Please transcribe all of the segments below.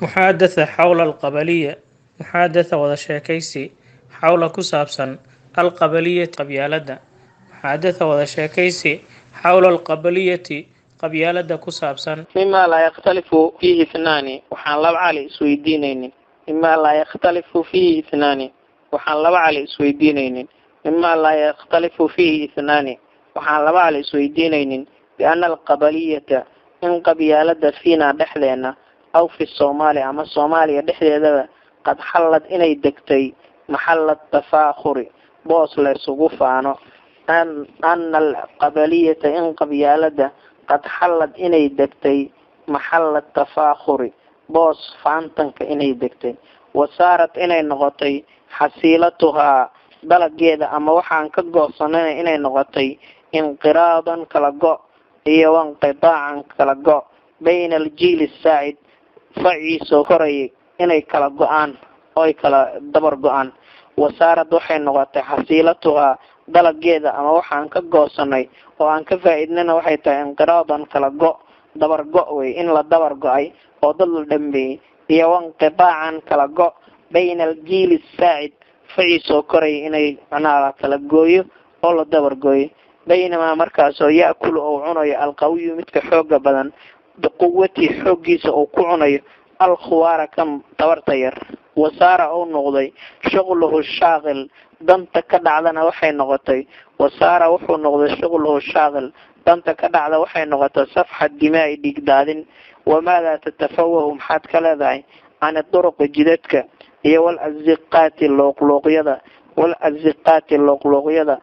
محادثة حول القبلية محادثة wada sheekaysi xawla ku saabsan alqabaliyati qabyaalada محادثة wada sheekaysi xawla alqabaliyati qabyaalada ku saabsan مما لا يختلف فيه اثنان وحان لب علي اسويدينين مما لا يختلف فيه اثنان وحان لب علي اسويدينين مما لا يختلف فيه اثنان وحان لب علي اسويدينين بأن القبلية إن قبيالة فينا دحلنا أو في الصومال أما الصومالية دحلنا قد حلت إني دكتي محل التفاخر بوص لسقوف عنه أن القبلية إن قبيالة قد حلت إني دكتي محل التفاخر بوص فانتنك إني دكتي وصارت إني نغطي حصيلتها دلقيدة أما وحان كقوصنا إني نغطي انقراضا كالقو iyo wanqitaacan kala go bayna aljiil saacid faciiso koray inay kala go-aan oo ay kala dabar go-aan wasaarad waxay noqotay xasiilatuha dalageeda ama waxaan ka goosanay oo aan ka faa'iidnana waxay tahay inqiraadan kala go dabar go way in la dabar go-ay oo dad la dhambeeyay iyo wanqitaacan kala go bayna aljiil saacid faciiso koray inay macnaha kala gooyo oo la dabar gooyo بينما مركز يأكل أو عناي القوي مثل حوج بدن بقوته حوجيس أو كعناي الخوار كم تورتير وصار أو نغضي شغله الشاغل دم تكد على وحي نغطي وصار وحو نغضي شغله الشاغل دم تكد على وحي نغطي صفحة دماء ديقداد وماذا تتفوه محاد كلاذاي عن الطرق جدتك هي والأزقات اللوقلوقية والأزقات اللوقلوقية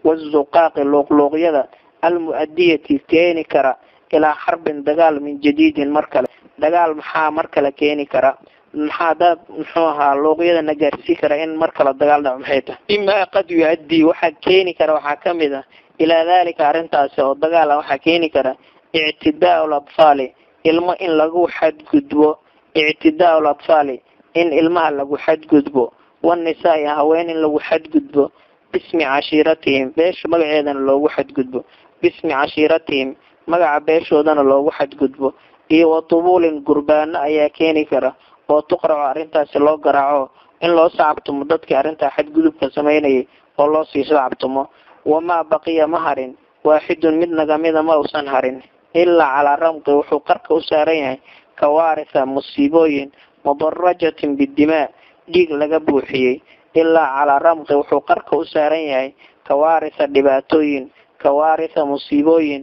والزقاق اللوقلوقية المؤدية كيني كرا إلى حرب دقال من جديد مركلة دقال محا مركلة كيني كرا محادات محوها اللوقية نجارسي كرا إن مركلة دقال دعم حيته إما قد يؤدي وحا كيني كرا وحا كمدا إلى ذلك أرنتاسي ودقال وحا كيني كرا اعتداء الأطفال إلما إن لغو حد قدبو اعتداء الأطفال إن إلما لغو حد قدبو والنساء هوين لو حد قدبو باسم عشيرتهم بيش مقعدا لو حد قدبو باسم عشيرتهم مقع بيشودان لو حد قدبو إيو طبول قربان أيا كيني كرا وتقرع أرنتا سلو قرعو إن لو صعبتم ضدك أرنتا حد قدب كسميني والله سيصعبتم وما بقي مهر واحد من نقاميدا موسان هر إلا على رمق وحقرك أسارين كوارث مصيبوين مضرجة بالدماء dhiig laga buuxiyay ilaa cala ramqi wuxuu qarka u saaran yahay kawaarisa dhibaatooyin kawaarisa musiibooyin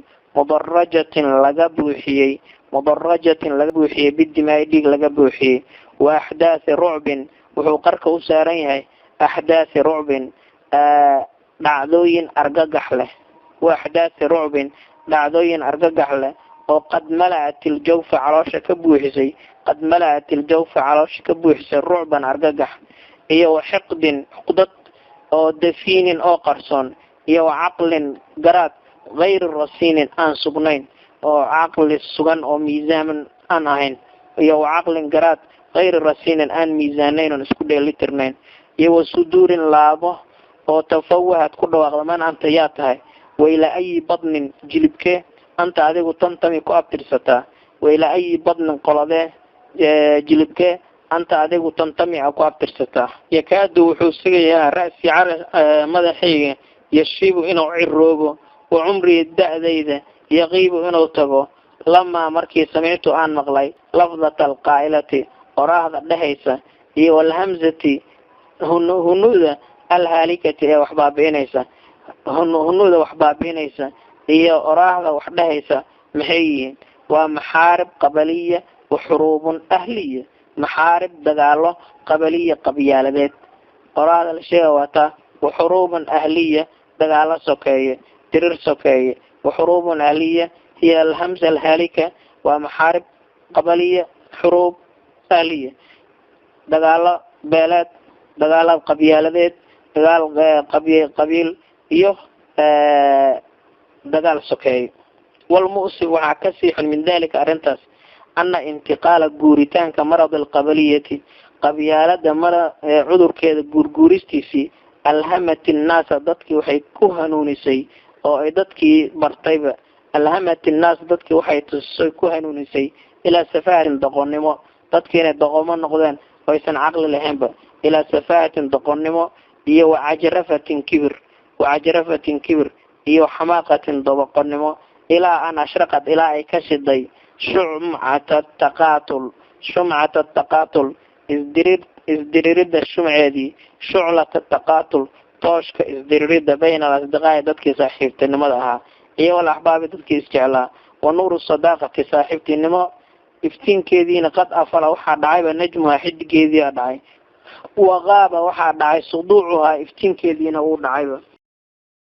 mudarajatin laga buuxiyay bidimaa dhiig laga buuxiyay wa ahdaasi rucbin wuxuu qarka u saaran yahay ahdaasi rucbin dhacdooyin argagax leh oo qad mala'at aljawfa caloosha ka buuxisay rucban argagax iyo xiqdin xuqdad oo dafiinin oo qarsoon iyo caqlin garaad غير rasiinin aan sugnayn oo caqli sugan oo miisaaman aan ahayn iyo caqlin garaad غير rasiinin aan miisaanayn oo isku dheelitirnayn iyo suduurin laabo oo tafawahad ku dhawaaqda man anta yaa tahay wayla ay badnin jilibke anta adigu tantami ku abtirsataa wayla ay badnin qolade jilibke anta adigu tantami ku abtirsataa yakaadu wuxuu sigayaa raasi madaxayga yashibu inuu ciroobo wa umri da'dayda yaqiibu inuu tago lama markii sameeyto aan maqlay lafdata alqaa'ilati oraahda dhahaysa iyo wal hamzati hunuuda alhaalikati ee waxbaabiinaysa iyo oraahda wax dhahaysa maxay yihiin waa maxaarib qabaliya wa xuruubun ahliya maxaarib dagaalo qabaliya qabyaaladeed oraahda la sheega wataa wa xuruubun ahliya dagaalo sokeeye dirir sokeeye wa xuruubun ahliya hiya alhamza alhaalika waa maxaarib qabaliya xuruub ahliya dagaalo beeleed dagaalo qabyaaladeed dagaal qabiil iyo dagaal sokeeye والمؤسف وعكسيح من ذلك أرنتاس أن انتقال جوريتان كمرض القبلية قبيلة مرة عذر كذا جورجوريستيسي ألهمت الناس ضدك وحي كهنونسي أو ضدك مرتبة ألهمت الناس ضدك وحي كهنونسي ilaa safaahatin doqonnimo dadkii inay doqomo noqdeen oysan caqli lahaynba ilaa safaahatin doqonnimo iyo wacajrafatin kibir iyo xamaaqatin doqonnimo ilaa an ashraqad ilaa ay ka shiday shumcata taqaatul isdiririda shumceedii shuclata taqaatul tooshka isdiririda bayna alasdiqaa'i dadkii saaxiibtinimada ahaa iyo walaxbaabi dadkii isjeclaa wa nuuru sadaaqati saaxiibtinimo iftiinkeediina qad afala waxaa dhacayba najmuha xidigeediia dhacay waqaaba waxaa dhacay suduucuhaa iftiinkeediina uu dhacayba